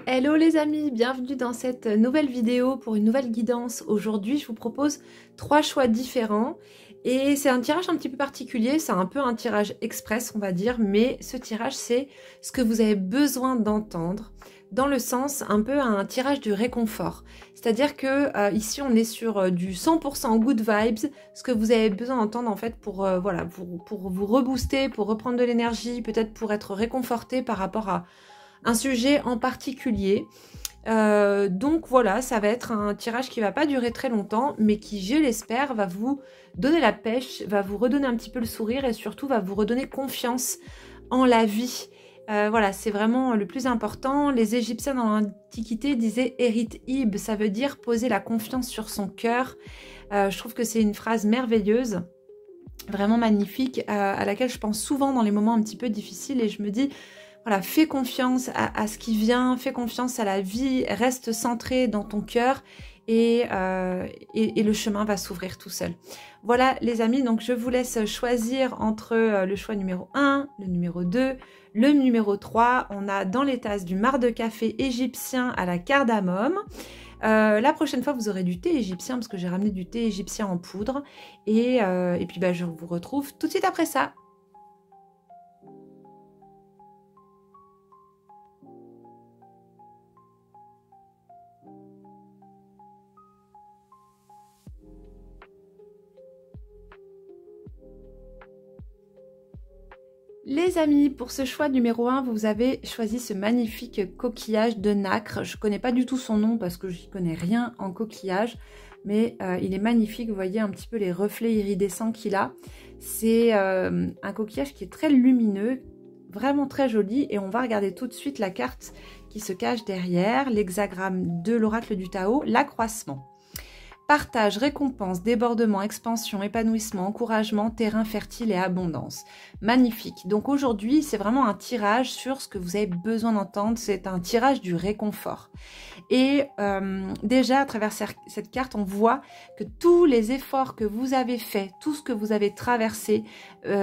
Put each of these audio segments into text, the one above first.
Hello les amis, bienvenue dans cette nouvelle vidéo pour une nouvelle guidance. Aujourd'hui, je vous propose 3 choix différents et c'est un tirage un petit peu particulier, c'est un peu un tirage express on va dire, mais ce tirage c'est ce que vous avez besoin d'entendre dans le sens un peu un tirage de réconfort. C'est-à-dire que ici on est sur du 100% good vibes, ce que vous avez besoin d'entendre en fait pour, voilà, pour vous rebooster, pour reprendre de l'énergie, peut-être pour être réconforté par rapport à un sujet en particulier. Donc voilà, ça va être un tirage qui va pas durer très longtemps, mais qui, je l'espère, va vous donner la pêche, va vous redonner un petit peu le sourire et surtout va vous redonner confiance en la vie. Voilà, c'est vraiment le plus important. Les Égyptiens dans l'Antiquité disaient « Erit ib », ça veut dire poser la confiance sur son cœur. Je trouve que c'est une phrase merveilleuse, vraiment magnifique, à laquelle je pense souvent dans les moments un petit peu difficiles et je me dis... Voilà, fais confiance à ce qui vient, fais confiance à la vie, reste centré dans ton cœur et le chemin va s'ouvrir tout seul. Voilà les amis, donc je vous laisse choisir entre le choix numéro 1, le numéro 2, le numéro 3. On a dans les tasses du marc de café égyptien à la cardamome. La prochaine fois, vous aurez du thé égyptien parce que j'ai ramené du thé égyptien en poudre. Et puis je vous retrouve tout de suite après ça. Les amis, pour ce choix numéro 1, vous avez choisi ce magnifique coquillage de nacre. Je ne connais pas du tout son nom parce que je n'y connais rien en coquillage, mais il est magnifique. Vous voyez un petit peu les reflets iridescents qu'il a. C'est un coquillage qui est très lumineux, vraiment très joli. Et on va regarder tout de suite la carte qui se cache derrière, l'hexagramme de l'oracle du Tao, l'accroissement. Partage, récompense, débordement, expansion, épanouissement, encouragement, terrain fertile et abondance. Magnifique. Donc aujourd'hui, c'est vraiment un tirage sur ce que vous avez besoin d'entendre. C'est un tirage du réconfort. Et déjà, à travers cette carte, on voit que tous les efforts que vous avez faits, tout ce que vous avez traversé,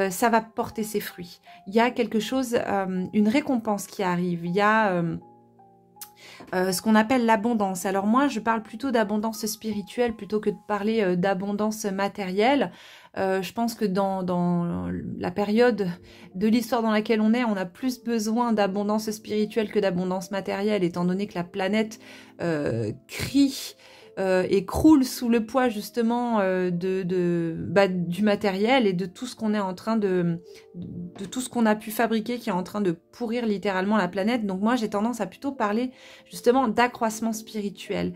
ça va porter ses fruits. Il y a quelque chose, une récompense qui arrive. Il y a... ce qu'on appelle l'abondance. Alors moi, je parle plutôt d'abondance spirituelle plutôt que de parler d'abondance matérielle. Je pense que dans la période de l'histoire dans laquelle on est, on a plus besoin d'abondance spirituelle que d'abondance matérielle, étant donné que la planète crie et croule sous le poids justement du matériel et de tout ce qu'on est en train de tout ce qu'on a pu fabriquer qui est en train de pourrir littéralement la planète. Donc moi j'ai tendance à plutôt parler justement d'accroissement spirituel.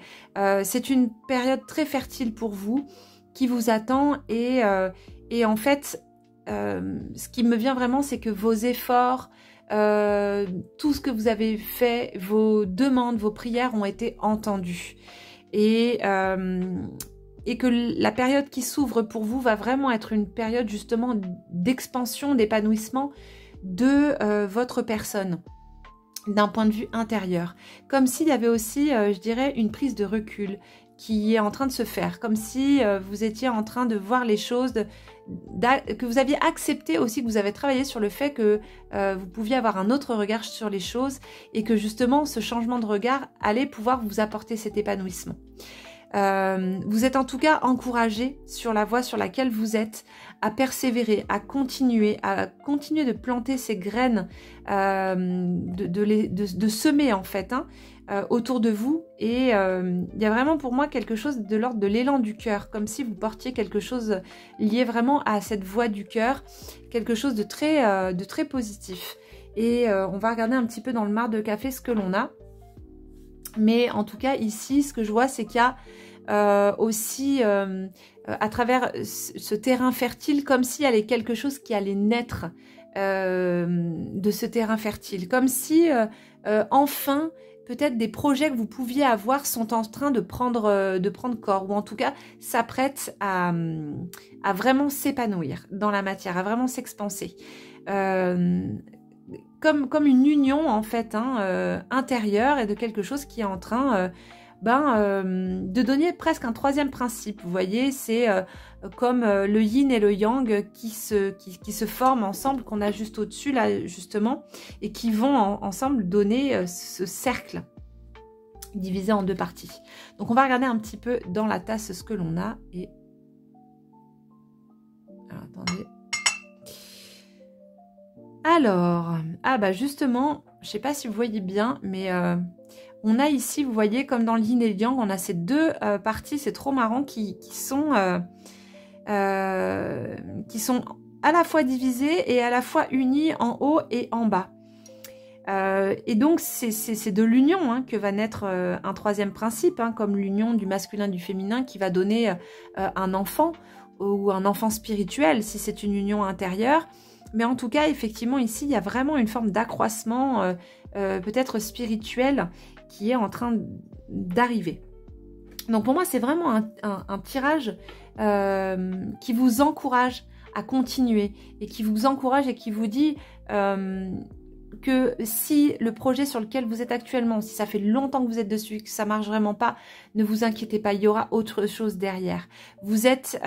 C'est une période très fertile pour vous qui vous attend et en fait ce qui me vient vraiment c'est que vos efforts, tout ce que vous avez fait, vos demandes, vos prières ont été entendues. Et que la période qui s'ouvre pour vous va vraiment être une période justement d'expansion, d'épanouissement de votre personne, d'un point de vue intérieur. Comme s'il y avait aussi, je dirais, une prise de recul qui est en train de se faire, comme si vous étiez en train de voir les choses, que vous aviez accepté aussi, que vous avez travaillé sur le fait que vous pouviez avoir un autre regard sur les choses et que justement ce changement de regard allait pouvoir vous apporter cet épanouissement. Vous êtes en tout cas encouragé sur la voie sur laquelle vous êtes, à persévérer, à continuer de planter ces graines, de semer en fait, autour de vous. Et il y a vraiment pour moi quelque chose de l'ordre de l'élan du cœur, comme si vous portiez quelque chose lié vraiment à cette voix du cœur, quelque chose de très positif. Et on va regarder un petit peu dans le marc de café ce que l'on a. Mais en tout cas ici, ce que je vois, c'est qu'il y a aussi à travers ce terrain fertile, comme s'il y avait quelque chose qui allait naître de ce terrain fertile, comme si enfin peut-être des projets que vous pouviez avoir sont en train de prendre corps, ou en tout cas s'apprêtent à vraiment s'épanouir dans la matière, à vraiment s'expanser. Comme une union en fait intérieure et de quelque chose qui est en train de donner presque un troisième principe. Vous voyez, c'est comme le yin et le yang qui se forment ensemble, qu'on a juste au-dessus là justement, et qui vont ensemble donner ce cercle. divisé en deux parties. Donc on va regarder un petit peu dans la tasse ce que l'on a. Et alors, attendez. Alors, ah bah justement, je sais pas si vous voyez bien, mais on a ici, vous voyez, comme dans le yin et le yang, on a ces deux parties, c'est trop marrant, qui sont à la fois divisées et à la fois unies en haut et en bas. Et donc, c'est de l'union hein, que va naître un troisième principe, hein, comme l'union du masculin du féminin qui va donner un enfant ou un enfant spirituel, si c'est une union intérieure. Mais en tout cas, effectivement, ici, il y a vraiment une forme d'accroissement, peut-être spirituel, qui est en train d'arriver. Donc pour moi, c'est vraiment un tirage qui vous encourage à continuer et qui vous encourage et qui vous dit que si le projet sur lequel vous êtes actuellement, si ça fait longtemps que vous êtes dessus, que ça marche vraiment pas, ne vous inquiétez pas, il y aura autre chose derrière. Vous êtes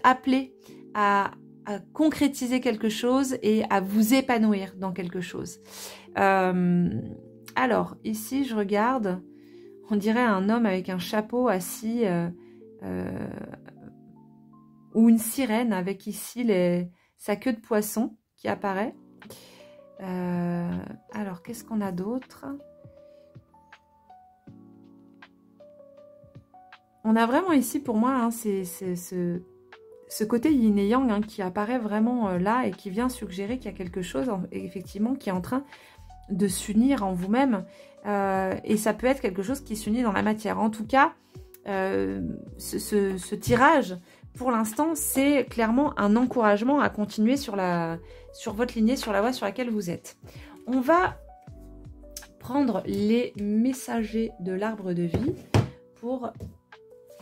appelé à concrétiser quelque chose et à vous épanouir dans quelque chose. Alors, ici, je regarde, on dirait un homme avec un chapeau assis ou une sirène avec ici sa queue de poisson qui apparaît. Alors, qu'est-ce qu'on a d'autre? On a vraiment ici, pour moi, hein, ce côté yin et yang hein, qui apparaît vraiment là et qui vient suggérer qu'il y a quelque chose, effectivement, qui est en train de s'unir en vous-même. Et ça peut être quelque chose qui s'unit dans la matière. En tout cas, ce tirage, pour l'instant, c'est clairement un encouragement à continuer sur votre lignée, sur la voie sur laquelle vous êtes. On va prendre les messagers de l'arbre de vie pour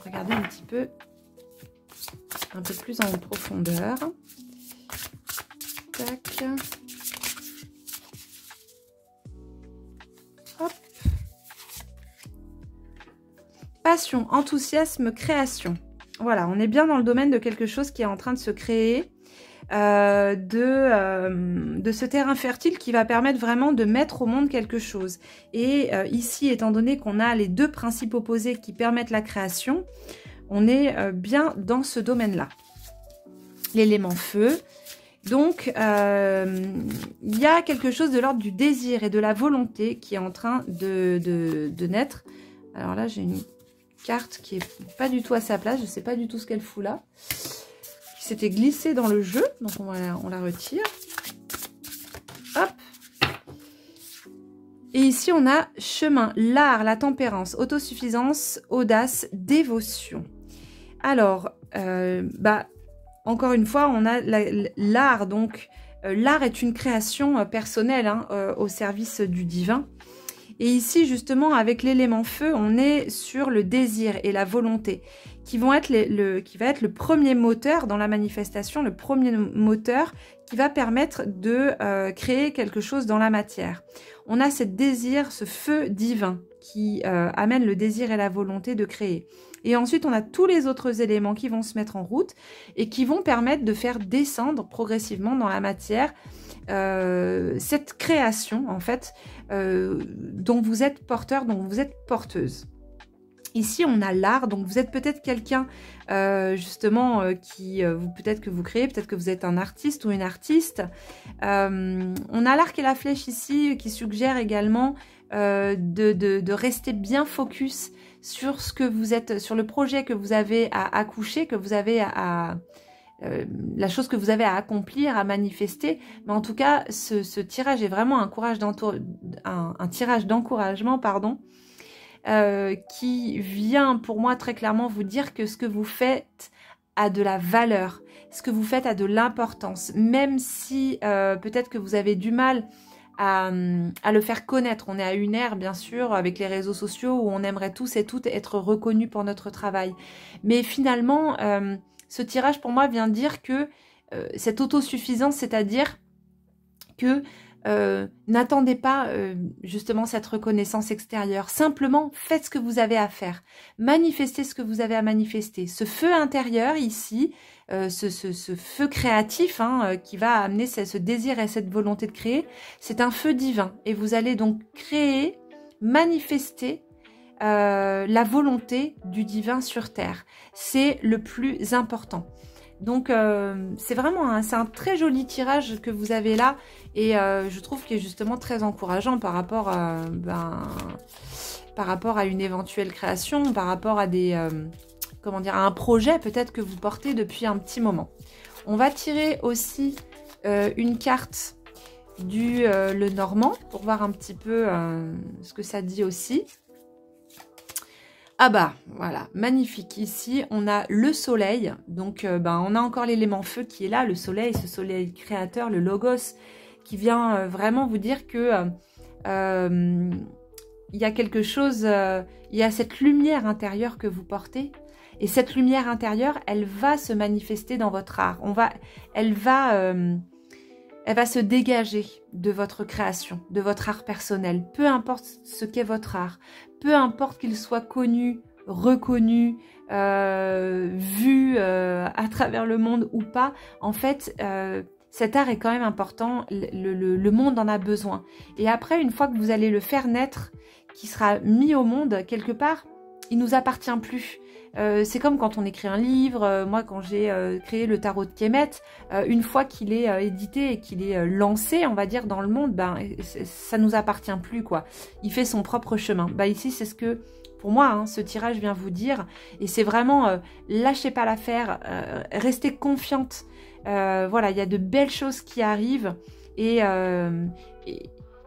regarder un petit peu, un peu plus en profondeur. Tac. Hop. Passion, enthousiasme, création. Voilà, on est bien dans le domaine de quelque chose qui est en train de se créer, de ce terrain fertile qui va permettre vraiment de mettre au monde quelque chose. Et ici, étant donné qu'on a les deux principes opposés qui permettent la création, on est bien dans ce domaine-là. L'élément feu. Donc, il y a quelque chose de l'ordre du désir et de la volonté qui est en train de naître. Alors là, j'ai une carte qui est pas du tout à sa place, je sais pas du tout ce qu'elle fout là, qui s'était glissée dans le jeu, donc on la retire. Hop. Et ici on a chemin, l'art, la tempérance, autosuffisance, audace, dévotion. Alors, encore une fois, on a l'art, donc l'art est une création personnelle hein, au service du divin. Et ici, justement, avec l'élément feu, on est sur le désir et la volonté, qui va être le premier moteur dans la manifestation, le premier moteur qui va permettre de créer quelque chose dans la matière. On a ce désir, ce feu divin qui amène le désir et la volonté de créer. Et ensuite, on a tous les autres éléments qui vont se mettre en route et qui vont permettre de faire descendre progressivement dans la matière cette création, en fait, dont vous êtes porteur, dont vous êtes porteuse. Ici, on a l'art, donc vous êtes peut-être quelqu'un, justement, peut-être que vous créez, peut-être que vous êtes un artiste ou une artiste. On a l'arc et la flèche ici, qui suggère également de rester bien focus sur ce que vous êtes, sur le projet que vous avez à accoucher, que vous avez la chose que vous avez à accomplir, à manifester. Mais en tout cas, ce tirage est vraiment un tirage d'encouragement, pardon, qui vient pour moi très clairement vous dire que ce que vous faites a de la valeur, ce que vous faites a de l'importance, même si peut-être que vous avez du mal à le faire connaître. On est à une ère, bien sûr, avec les réseaux sociaux où on aimerait tous et toutes être reconnus pour notre travail. Mais finalement, ce tirage pour moi vient dire que cette autosuffisance, c'est-à-dire que n'attendez pas justement cette reconnaissance extérieure. Simplement, faites ce que vous avez à faire. Manifestez ce que vous avez à manifester. Ce feu intérieur ici, ce feu créatif hein, qui va amener ce désir et cette volonté de créer, c'est un feu divin. Et vous allez donc créer manifester la volonté du divin sur terre. C'est le plus important. Donc c'est vraiment c'est un très joli tirage que vous avez là et je trouve qu'il est justement très encourageant par rapport à une éventuelle création, par rapport à comment dire, à un projet peut-être que vous portez depuis un petit moment. On va tirer aussi une carte du le Normand pour voir un petit peu ce que ça dit aussi. Ah bah, voilà, magnifique. Ici, on a le soleil. Donc, on a encore l'élément feu qui est là, le soleil, ce soleil créateur, le logos, qui vient vraiment vous dire que il y a quelque chose, il y a cette lumière intérieure que vous portez. Et cette lumière intérieure, elle va se manifester dans votre art. Elle va se dégager de votre création, de votre art personnel. Peu importe ce qu'est votre art, peu importe qu'il soit connu, reconnu, vu à travers le monde ou pas, en fait, cet art est quand même important, le monde en a besoin. Et après, une fois que vous allez le faire naître, qui sera mis au monde, quelque part, il ne nous appartient plus. C'est comme quand on écrit un livre. Moi, quand j'ai créé le tarot de Kemet, une fois qu'il est édité et qu'il est lancé, on va dire, dans le monde, ça nous appartient plus, quoi. Il fait son propre chemin. Ici, c'est ce que, pour moi, ce tirage vient vous dire. Et c'est vraiment, lâchez pas l'affaire, restez confiante. Voilà, il y a de belles choses qui arrivent et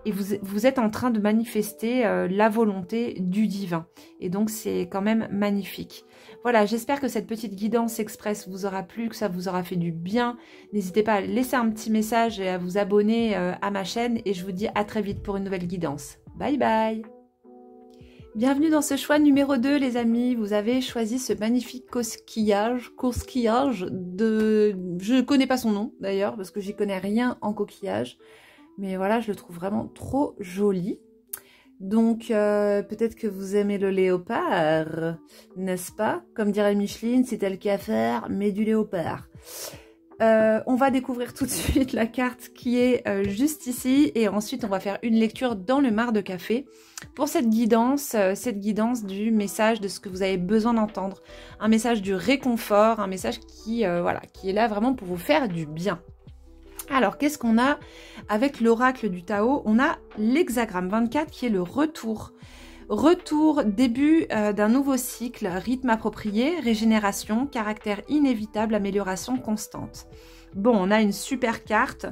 vous êtes en train de manifester la volonté du divin. Et donc, c'est quand même magnifique. Voilà, j'espère que cette petite guidance express vous aura plu, que ça vous aura fait du bien. N'hésitez pas à laisser un petit message et à vous abonner à ma chaîne. Et je vous dis à très vite pour une nouvelle guidance. Bye bye! Bienvenue dans ce choix numéro 2, les amis. Vous avez choisi ce magnifique coquillage de... Je ne connais pas son nom, d'ailleurs, parce que j'y connais rien en coquillage. Mais voilà, je le trouve vraiment trop joli. Donc, peut-être que vous aimez le léopard, n'est-ce pas? Comme dirait Micheline, c'est elle qui a à faire, mais du léopard. On va découvrir tout de suite la carte qui est juste ici. Et ensuite, on va faire une lecture dans le mar de café pour cette guidance du message de ce que vous avez besoin d'entendre. Un message du réconfort, un message qui est là vraiment pour vous faire du bien. Alors, qu'est-ce qu'on a avec l'oracle du Tao? On a l'hexagramme 24 qui est le retour. Retour, début d'un nouveau cycle, rythme approprié, régénération, caractère inévitable, amélioration constante. Bon, on a une super carte.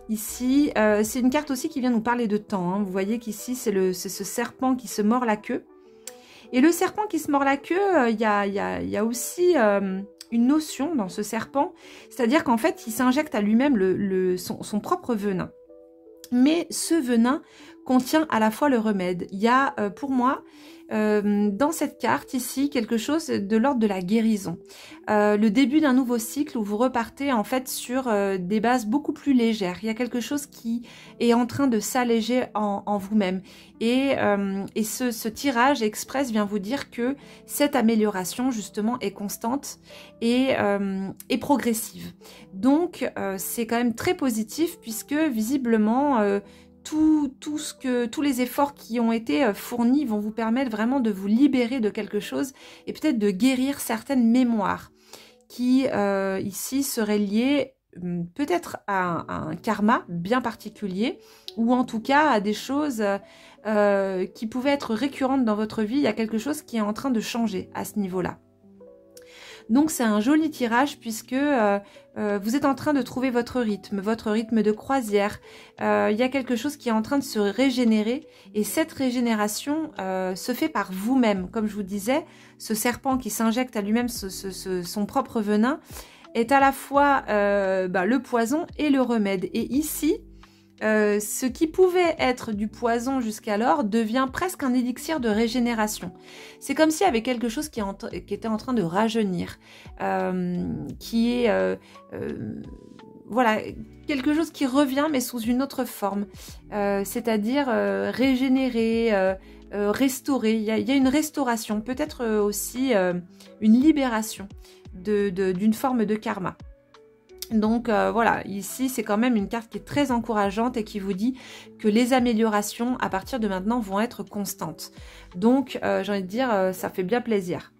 Ici, c'est une carte aussi qui vient nous parler de temps. Vous voyez qu'ici, c'est ce serpent qui se mord la queue. Et le serpent qui se mord la queue, il y a aussi... une notion dans ce serpent, c'est-à-dire qu'en fait, il s'injecte à lui-même son propre venin. Mais ce venin contient à la fois le remède. Il y a, pour moi, dans cette carte ici, quelque chose de l'ordre de la guérison. Le début d'un nouveau cycle où vous repartez en fait sur des bases beaucoup plus légères. Il y a quelque chose qui est en train de s'alléger en vous-même. Et ce tirage express vient vous dire que cette amélioration justement est constante et progressive. Donc c'est quand même très positif puisque visiblement tous les efforts qui ont été fournis vont vous permettre vraiment de vous libérer de quelque chose et peut-être de guérir certaines mémoires qui ici seraient liées peut-être à un karma bien particulier ou en tout cas à des choses qui pouvaient être récurrentes dans votre vie. Il y a quelque chose qui est en train de changer à ce niveau-là. Donc c'est un joli tirage puisque vous êtes en train de trouver votre rythme de croisière. Il y a quelque chose qui est en train de se régénérer et cette régénération se fait par vous-même. Comme je vous disais, ce serpent qui s'injecte à lui-même son propre venin est à la fois le poison et le remède. Et ici, ce qui pouvait être du poison jusqu'alors devient presque un élixir de régénération. C'est comme s'il y avait quelque chose qui était en train de rajeunir, qui est voilà, quelque chose qui revient mais sous une autre forme, c'est-à-dire régénérer, restaurer. Il y a une restauration, peut-être aussi une libération d'une forme de karma. Donc voilà, ici c'est quand même une carte qui est très encourageante et qui vous dit que les améliorations à partir de maintenant vont être constantes. Donc j'ai envie de dire, ça fait bien plaisir.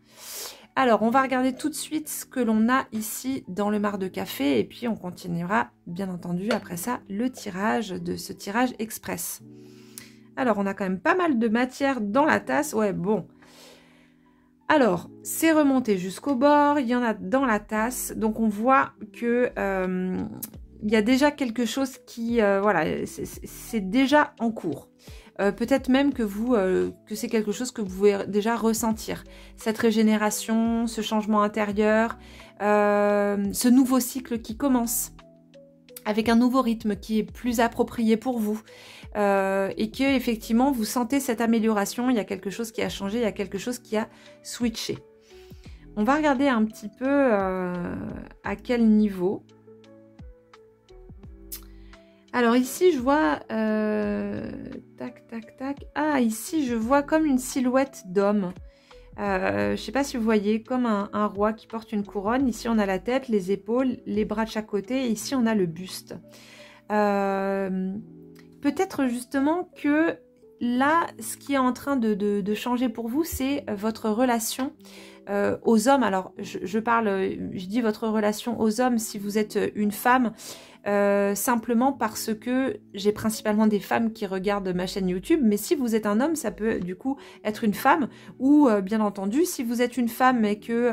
Alors on va regarder tout de suite ce que l'on a ici dans le mar de café et puis on continuera bien entendu après ça le tirage de ce tirage express. Alors on a quand même pas mal de matière dans la tasse, ouais bon. Alors, c'est remonté jusqu'au bord, il y en a dans la tasse, donc on voit que il y a déjà quelque chose qui, voilà, c'est déjà en cours. Peut-être même que que c'est quelque chose que vous pouvez déjà ressentir. Cette régénération, ce changement intérieur, ce nouveau cycle qui commence avec un nouveau rythme qui est plus approprié pour vous et que effectivement vous sentez cette amélioration, il y a quelque chose qui a changé, il y a quelque chose qui a switché. On va regarder un petit peu à quel niveau. Alors ici je vois tac tac tac. Ah ici je vois comme une silhouette d'homme. Je ne sais pas si vous voyez, comme un roi qui porte une couronne. Ici, on a la tête, les épaules, les bras de chaque côté. Et ici, on a le buste. Peut-être justement que là, ce qui est en train de changer pour vous, c'est votre relation aux hommes. Alors, je dis votre relation aux hommes si vous êtes une femme. Simplement parce que j'ai principalement des femmes qui regardent ma chaîne YouTube, mais si vous êtes un homme, ça peut du coup être une femme, ou bien entendu, si vous êtes une femme et que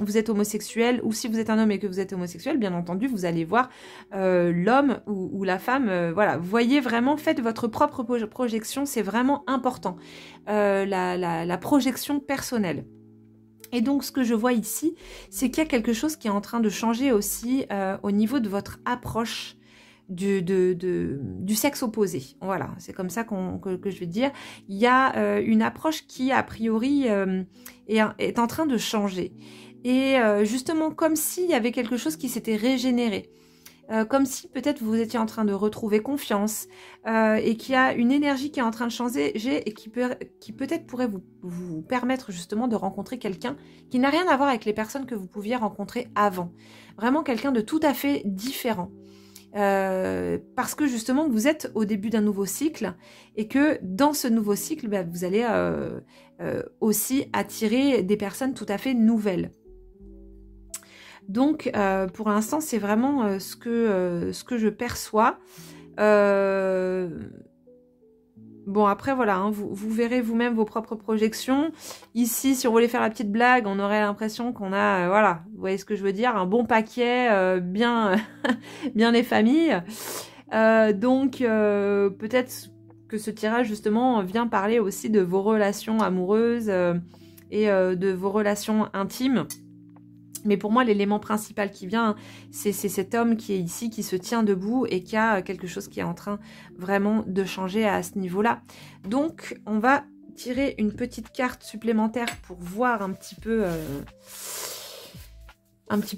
vous êtes homosexuel, ou si vous êtes un homme et que vous êtes homosexuel, bien entendu, vous allez voir l'homme ou la femme, voilà, voyez vraiment, faites votre propre projection, c'est vraiment important, la projection personnelle. Et donc, ce que je vois ici, c'est qu'il y a quelque chose qui est en train de changer aussi au niveau de votre approche du sexe opposé. Voilà, c'est comme ça que je vais dire. Il y a une approche qui, a priori, est en train de changer. Et justement, comme s'il y avait quelque chose qui s'était régénéré. Comme si peut-être vous étiez en train de retrouver confiance et qu'il y a une énergie qui est en train de changer et qui peut-être pourrait vous permettre justement de rencontrer quelqu'un qui n'a rien à voir avec les personnes que vous pouviez rencontrer avant. Vraiment quelqu'un de tout à fait différent. Parce que justement vous êtes au début d'un nouveau cycle et que dans ce nouveau cycle, bah, vous allez aussi attirer des personnes tout à fait nouvelles. Donc, pour l'instant, c'est vraiment ce que je perçois. Bon, après, voilà, hein, vous verrez vous-même vos propres projections. Ici, si on voulait faire la petite blague, on aurait l'impression qu'on a, voilà, vous voyez ce que je veux dire, un bon paquet, bien, bien les familles. Donc, peut-être que ce tirage, justement, vient parler aussi de vos relations amoureuses et de vos relations intimes. Mais pour moi, l'élément principal qui vient, c'est cet homme qui est ici, qui se tient debout et qui a quelque chose qui est en train vraiment de changer à ce niveau-là. Donc, on va tirer une petite carte supplémentaire pour voir un petit peu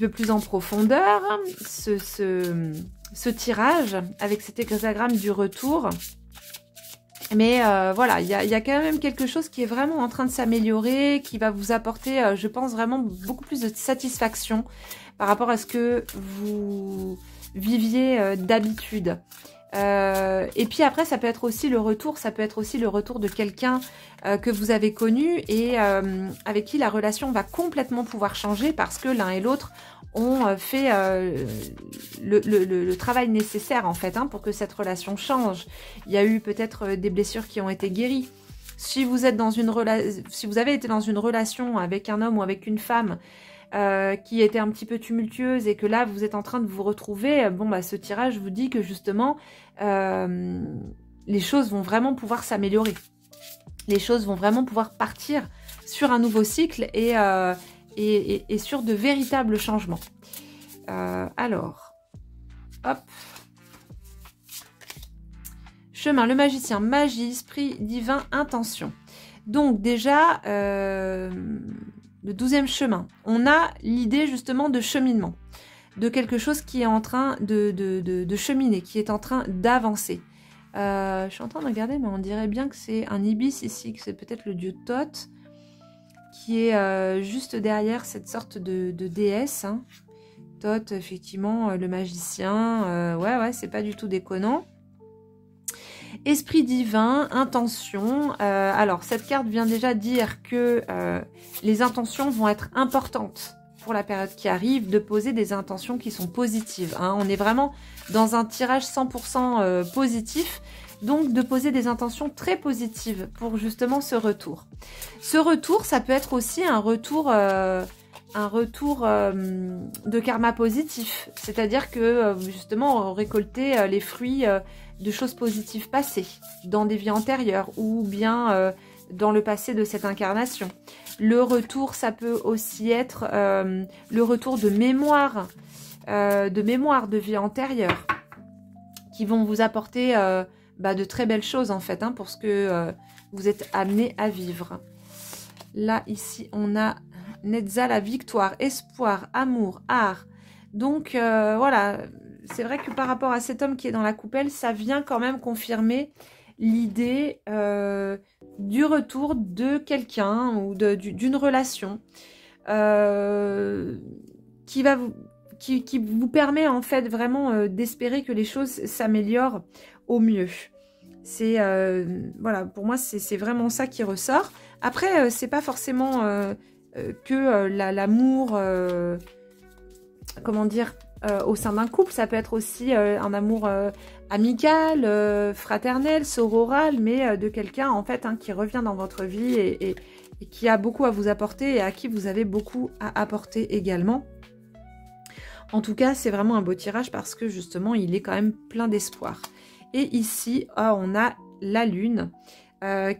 plus en profondeur ce tirage avec cet hexagramme du retour. Mais voilà, il y a quand même quelque chose qui est vraiment en train de s'améliorer, qui va vous apporter, je pense, vraiment beaucoup plus de satisfaction par rapport à ce que vous viviez d'habitude. Et puis après, ça peut être aussi le retour, de quelqu'un que vous avez connu et avec qui la relation va complètement pouvoir changer parce que l'un et l'autre ont fait le travail nécessaire en fait pour que cette relation change. Il y a eu peut-être des blessures qui ont été guéries. Si vous êtes si vous avez été dans une relation avec un homme ou avec une femme qui était un petit peu tumultueuse et que là vous êtes en train de vous retrouver, bon bah ce tirage vous dit que justement les choses vont vraiment pouvoir s'améliorer. Les choses vont vraiment pouvoir partir sur un nouveau cycle et sur de véritables changements. Alors, hop. Chemin, le magicien, magie, esprit divin, intention. Donc déjà, le 12e chemin, on a l'idée justement de cheminement, de quelque chose qui est en train de cheminer, qui est en train d'avancer. Je suis en train de regarder, mais on dirait bien que c'est un ibis ici, que c'est peut-être le dieu Thoth, qui est juste derrière cette sorte de déesse, Tot, effectivement, le magicien, ouais, c'est pas du tout déconnant. Esprit divin, intention. Alors, cette carte vient déjà dire que les intentions vont être importantes pour la période qui arrive, de poser des intentions qui sont positives. Hein. On est vraiment dans un tirage 100% positif, donc de poser des intentions très positives pour justement ce retour. Ce retour, ça peut être aussi un retour de karma positif, c'est-à-dire que justement récolter les fruits de choses positives passées dans des vies antérieures ou bien dans le passé de cette incarnation. Le retour, ça peut aussi être le retour de mémoire de vie antérieure qui vont vous apporter de très belles choses en fait pour ce que vous êtes amené à vivre. Là, ici, on a Netza, la victoire, espoir, amour, art. Donc, voilà, c'est vrai que par rapport à cet homme qui est dans la coupelle, ça vient quand même confirmer l'idée du retour de quelqu'un ou d'une relation qui vous permet en fait vraiment d'espérer que les choses s'améliorent au mieux. C'est voilà, pour moi c'est vraiment ça qui ressort. Après c'est pas forcément que l'amour comment dire au sein d'un couple, ça peut être aussi un amour amical, fraternel, sororal, mais de quelqu'un en fait qui revient dans votre vie et qui a beaucoup à vous apporter et à qui vous avez beaucoup à apporter également. En tout cas, c'est vraiment un beau tirage parce que justement, il est quand même plein d'espoir. Et ici, on a la lune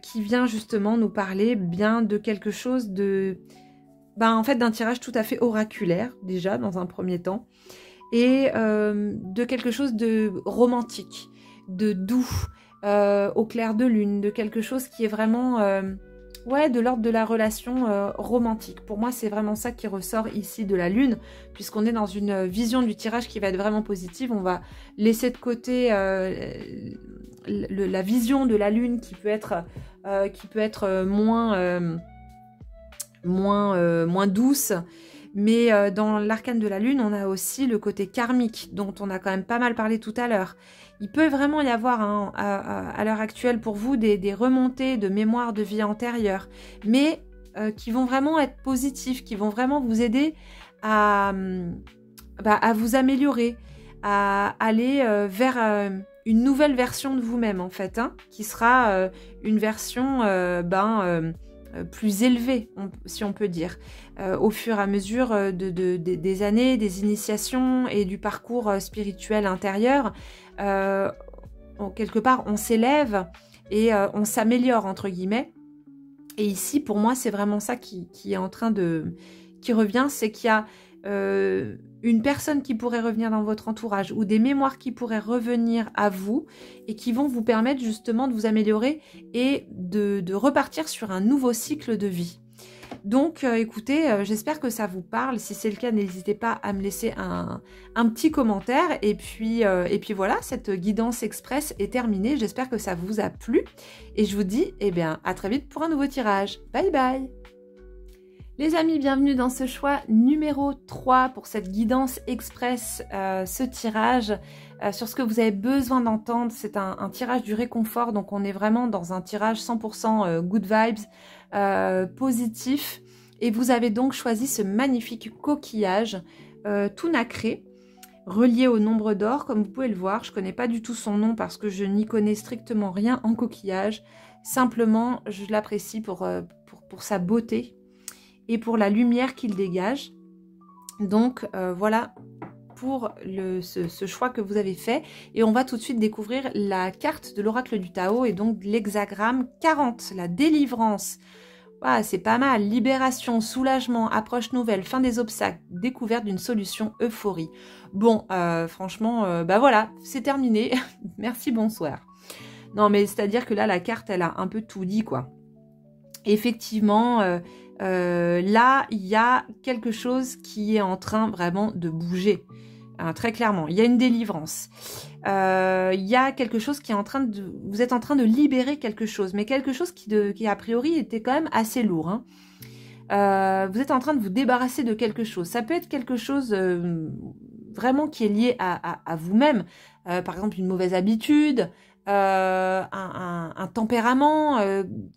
qui vient justement nous parler bien de quelque chose de... en fait, d'un tirage tout à fait oraculaire, déjà, dans un premier temps. Et de quelque chose de romantique, de doux, au clair de lune, de quelque chose qui est vraiment... de l'ordre de la relation romantique. Pour moi, c'est vraiment ça qui ressort ici de la lune, puisqu'on est dans une vision du tirage qui va être vraiment positive. On va laisser de côté la vision de la lune qui peut être moins douce. Mais dans l'arcane de la lune, on a aussi le côté karmique, dont on a quand même pas mal parlé tout à l'heure. Il peut vraiment y avoir à l'heure actuelle pour vous des remontées de mémoire de vie antérieure, mais qui vont vraiment être positifs, qui vont vraiment vous aider à vous améliorer, à aller vers une nouvelle version de vous-même en fait, qui sera une version plus élevée, si on peut dire, au fur et à mesure des années, des initiations et du parcours spirituel intérieur. Quelque part, on s'élève et on s'améliore, entre guillemets. Et ici, pour moi, c'est vraiment ça qui est en train qui revient, c'est qu'il y a une personne qui pourrait revenir dans votre entourage ou des mémoires qui pourraient revenir à vous et qui vont vous permettre justement de vous améliorer et de repartir sur un nouveau cycle de vie. Donc écoutez, j'espère que ça vous parle. Si c'est le cas, n'hésitez pas à me laisser un petit commentaire. Et puis voilà, cette guidance express est terminée. J'espère que ça vous a plu. Et je vous dis à très vite pour un nouveau tirage. Bye bye! Les amis, bienvenue dans ce choix numéro 3 pour cette guidance express, ce tirage sur ce que vous avez besoin d'entendre. C'est un tirage du réconfort, donc on est vraiment dans un tirage 100% good vibes, positif. Et vous avez donc choisi ce magnifique coquillage tout nacré, relié au nombre d'or, comme vous pouvez le voir. Je ne connais pas du tout son nom parce que je n'y connais strictement rien en coquillage. Simplement, je l'apprécie pour sa beauté et pour la lumière qu'il dégage. Donc voilà pour ce choix que vous avez fait. Et on va tout de suite découvrir la carte de l'oracle du Tao et donc l'hexagramme 40, la délivrance. Voilà, c'est pas mal. Libération, soulagement, approche nouvelle, fin des obstacles, découverte d'une solution, euphorie. Bon, franchement, voilà, c'est terminé. Merci, bonsoir. Non, mais c'est-à-dire que là, la carte, elle a un peu tout dit, quoi. Effectivement, là, il y a quelque chose qui est en train vraiment de bouger. Très clairement, il y a une délivrance. Il y a quelque chose qui est en train de... Vous êtes en train de libérer quelque chose, mais quelque chose qui a priori était quand même assez lourd. vous êtes en train de vous débarrasser de quelque chose. Ça peut être quelque chose vraiment qui est lié à vous-même. Par exemple, une mauvaise habitude, un tempérament,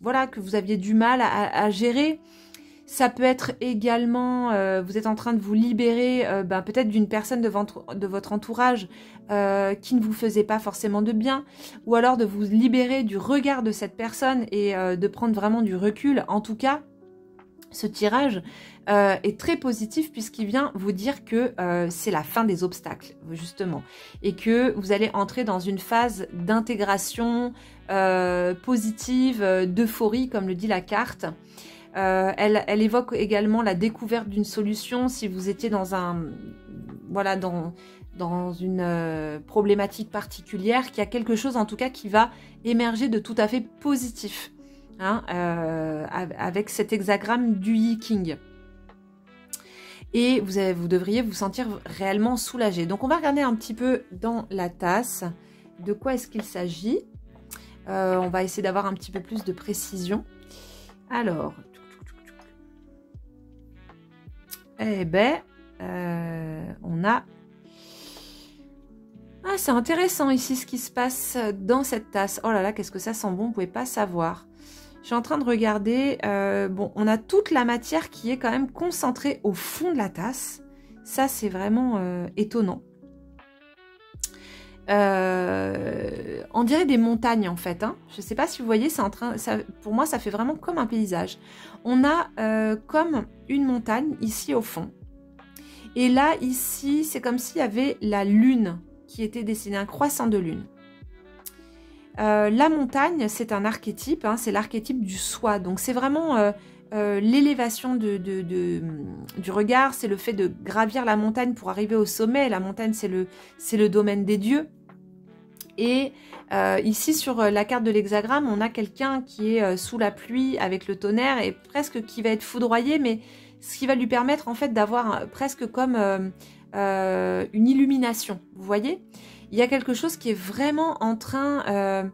voilà, que vous aviez du mal à gérer. Ça peut être également, vous êtes en train de vous libérer peut-être d'une personne de votre entourage qui ne vous faisait pas forcément de bien, ou alors de vous libérer du regard de cette personne et de prendre vraiment du recul. En tout cas, ce tirage est très positif puisqu'il vient vous dire que c'est la fin des obstacles, justement, et que vous allez entrer dans une phase d'intégration positive, d'euphorie, comme le dit la carte. Elle évoque également la découverte d'une solution si vous étiez dans dans une problématique particulière, qu'il y a quelque chose en tout cas qui va émerger de tout à fait positif, hein, avec cet hexagramme du Yi King. Et vous devriez vous sentir réellement soulagé. Donc on va regarder un petit peu dans la tasse de quoi est-ce qu'il s'agit. On va essayer d'avoir un petit peu plus de précision. Alors, eh ben, on a... Ah, c'est intéressant ici ce qui se passe dans cette tasse. Oh là là, qu'est-ce que ça sent bon, vous ne pouvez pas savoir. Je suis en train de regarder. Bon, on a toute la matière qui est quand même concentrée au fond de la tasse. Ça, c'est vraiment étonnant. On dirait des montagnes en fait, hein. Je ne sais pas si vous voyez, pour moi ça fait vraiment comme un paysage. On a comme une montagne ici au fond, et là ici c'est comme s'il y avait la lune qui était dessinée, un croissant de lune. La montagne, c'est un archétype, hein, c'est l'archétype du soi, donc c'est vraiment l'élévation du regard, c'est le fait de gravir la montagne pour arriver au sommet. La montagne, c'est le domaine des dieux. Et ici, sur la carte de l'hexagramme, on a quelqu'un qui est sous la pluie avec le tonnerre et presque qui va être foudroyé, mais ce qui va lui permettre en fait d'avoir presque comme une illumination. Vous voyez ? Il y a quelque chose qui est vraiment en train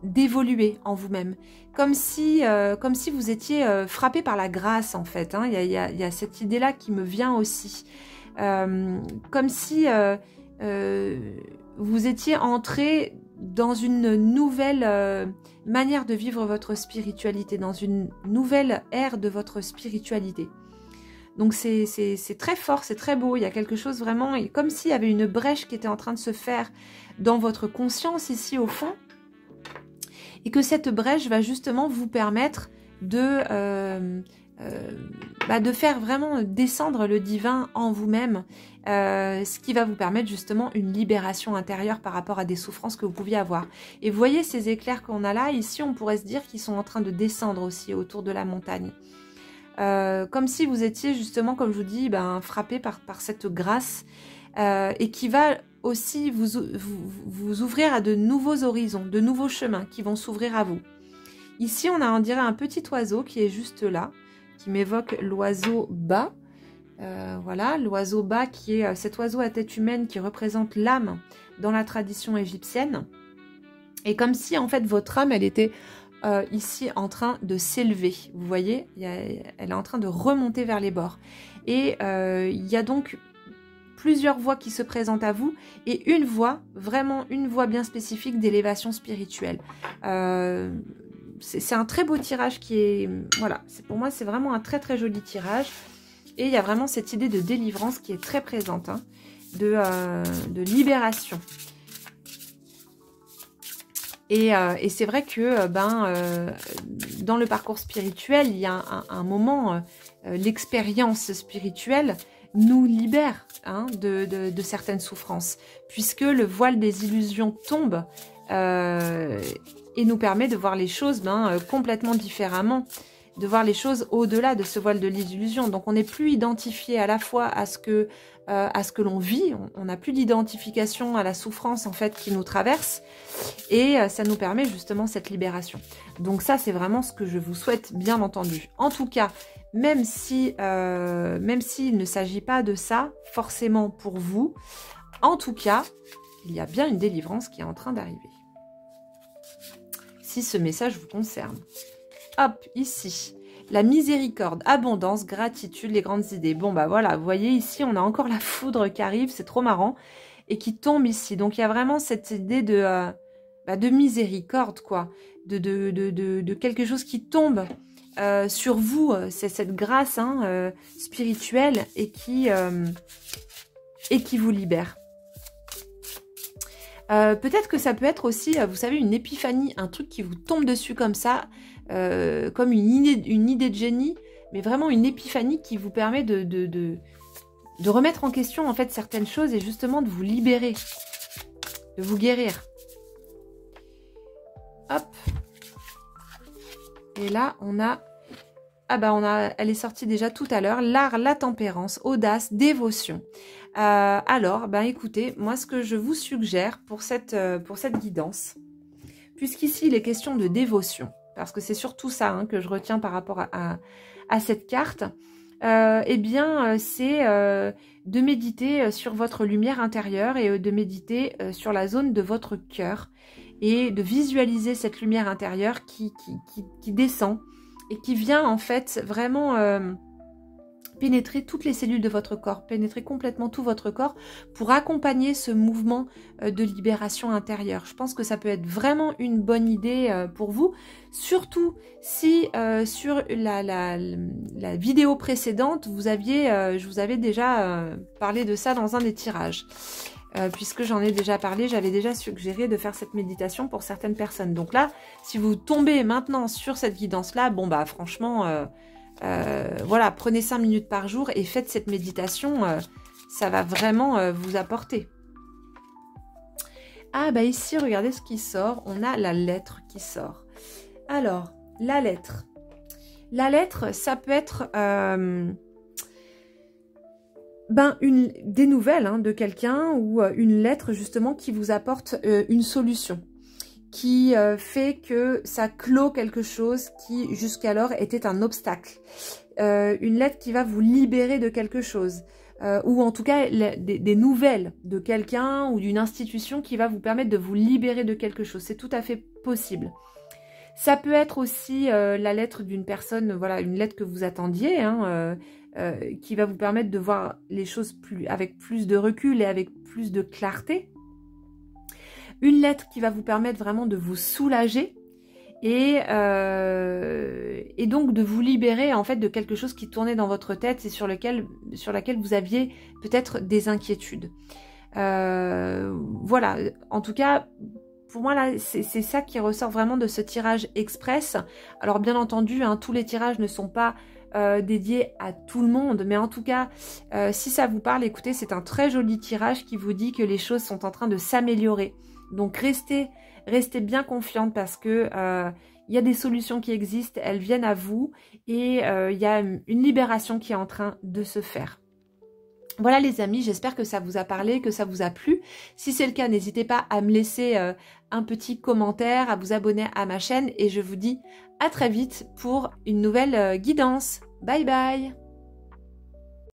d'évoluer en vous-même. Comme si vous étiez frappé par la grâce, en fait. Hein. Il y a cette idée-là qui me vient aussi. Comme si vous étiez entré dans une nouvelle manière de vivre votre spiritualité, dans une nouvelle ère de votre spiritualité. Donc c'est très fort, c'est très beau, il y a quelque chose vraiment, comme s'il y avait une brèche qui était en train de se faire dans votre conscience ici au fond, et que cette brèche va justement vous permettre de faire vraiment descendre le divin en vous-même, ce qui va vous permettre justement une libération intérieure par rapport à des souffrances que vous pouviez avoir. Et vous voyez ces éclairs qu'on a là, ici on pourrait se dire qu'ils sont en train de descendre aussi autour de la montagne. Comme si vous étiez justement, comme je vous dis, frappé par cette grâce et qui va aussi vous ouvrir à de nouveaux horizons, de nouveaux chemins qui vont s'ouvrir à vous. Ici, on a, on dirait, un petit oiseau qui est juste là, qui m'évoque l'oiseau bas. Voilà, l'oiseau bas qui est cet oiseau à tête humaine qui représente l'âme dans la tradition égyptienne. Et comme si, en fait, votre âme, elle était ici en train de s'élever. Vous voyez, elle est en train de remonter vers les bords. Et il y a donc plusieurs voies qui se présentent à vous et une voie, vraiment une voie bien spécifique d'élévation spirituelle. C'est un très beau tirage qui est... Voilà, pour moi c'est vraiment un très très joli tirage. Et il y a vraiment cette idée de délivrance qui est très présente, hein, de libération. Et c'est vrai que dans le parcours spirituel, il y a un moment, l'expérience spirituelle nous libère, hein, de certaines souffrances, puisque le voile des illusions tombe et nous permet de voir les choses complètement différemment, de voir les choses au-delà de ce voile de l'illusion. Donc on n'est plus identifié à la fois à ce que l'on vit, on n'a plus d'identification à la souffrance en fait qui nous traverse, et ça nous permet justement cette libération. Donc ça c'est vraiment ce que je vous souhaite, bien entendu. En tout cas, même s'il ne s'agit pas de ça forcément pour vous, en tout cas, il y a bien une délivrance qui est en train d'arriver. Si ce message vous concerne. Hop, ici. La miséricorde, abondance, gratitude, les grandes idées. Bon, bah voilà, vous voyez ici, on a encore la foudre qui arrive, c'est trop marrant, et qui tombe ici. Donc, il y a vraiment cette idée de miséricorde, quoi, de quelque chose qui tombe sur vous. C'est cette grâce spirituelle et qui vous libère. Peut-être que ça peut être aussi, vous savez, une épiphanie, un truc qui vous tombe dessus comme ça, comme une idée de génie, mais vraiment une épiphanie qui vous permet de remettre en question en fait certaines choses et justement de vous libérer, de vous guérir. Hop. Et là, on a... Ah bah elle est sortie déjà tout à l'heure. L'art, la tempérance, audace, dévotion. Alors, écoutez, moi ce que je vous suggère pour cette guidance, puisqu'ici il est question de dévotion, parce que c'est surtout ça que je retiens par rapport à cette carte, c'est de méditer sur votre lumière intérieure et de méditer sur la zone de votre cœur et de visualiser cette lumière intérieure qui descend et qui vient en fait vraiment pénétrer toutes les cellules de votre corps, pénétrer complètement tout votre corps pour accompagner ce mouvement de libération intérieure. Je pense que ça peut être vraiment une bonne idée pour vous, surtout si sur la vidéo précédente, je vous avais déjà parlé de ça dans un des tirages. Puisque j'en ai déjà parlé, j'avais déjà suggéré de faire cette méditation pour certaines personnes. Donc là, si vous tombez maintenant sur cette guidance-là, bon bah franchement, voilà, prenez 5 minutes par jour et faites cette méditation, ça va vraiment vous apporter. Ah bah ici, regardez ce qui sort, on a la lettre qui sort. Alors, la lettre. La lettre, ça peut être... des nouvelles de quelqu'un ou une lettre justement qui vous apporte une solution, qui fait que ça clôt quelque chose qui jusqu'alors était un obstacle, une lettre qui va vous libérer de quelque chose, ou en tout cas des nouvelles de quelqu'un ou d'une institution qui va vous permettre de vous libérer de quelque chose, c'est tout à fait possible. Ça peut être aussi la lettre d'une personne, voilà, une lettre que vous attendiez, qui va vous permettre de voir les choses avec plus de recul et avec plus de clarté. Une lettre qui va vous permettre vraiment de vous soulager et donc de vous libérer en fait de quelque chose qui tournait dans votre tête et sur laquelle vous aviez peut-être des inquiétudes. Voilà, en tout cas... Pour moi, là, c'est ça qui ressort vraiment de ce tirage express. Alors, bien entendu, tous les tirages ne sont pas dédiés à tout le monde. Mais en tout cas, si ça vous parle, écoutez, c'est un très joli tirage qui vous dit que les choses sont en train de s'améliorer. Donc, restez bien confiante parce que y a des solutions qui existent, elles viennent à vous. Et il y a une libération qui est en train de se faire. Voilà les amis, j'espère que ça vous a parlé, que ça vous a plu. Si c'est le cas, n'hésitez pas à me laisser un petit commentaire, à vous abonner à ma chaîne et je vous dis à très vite pour une nouvelle guidance. Bye bye!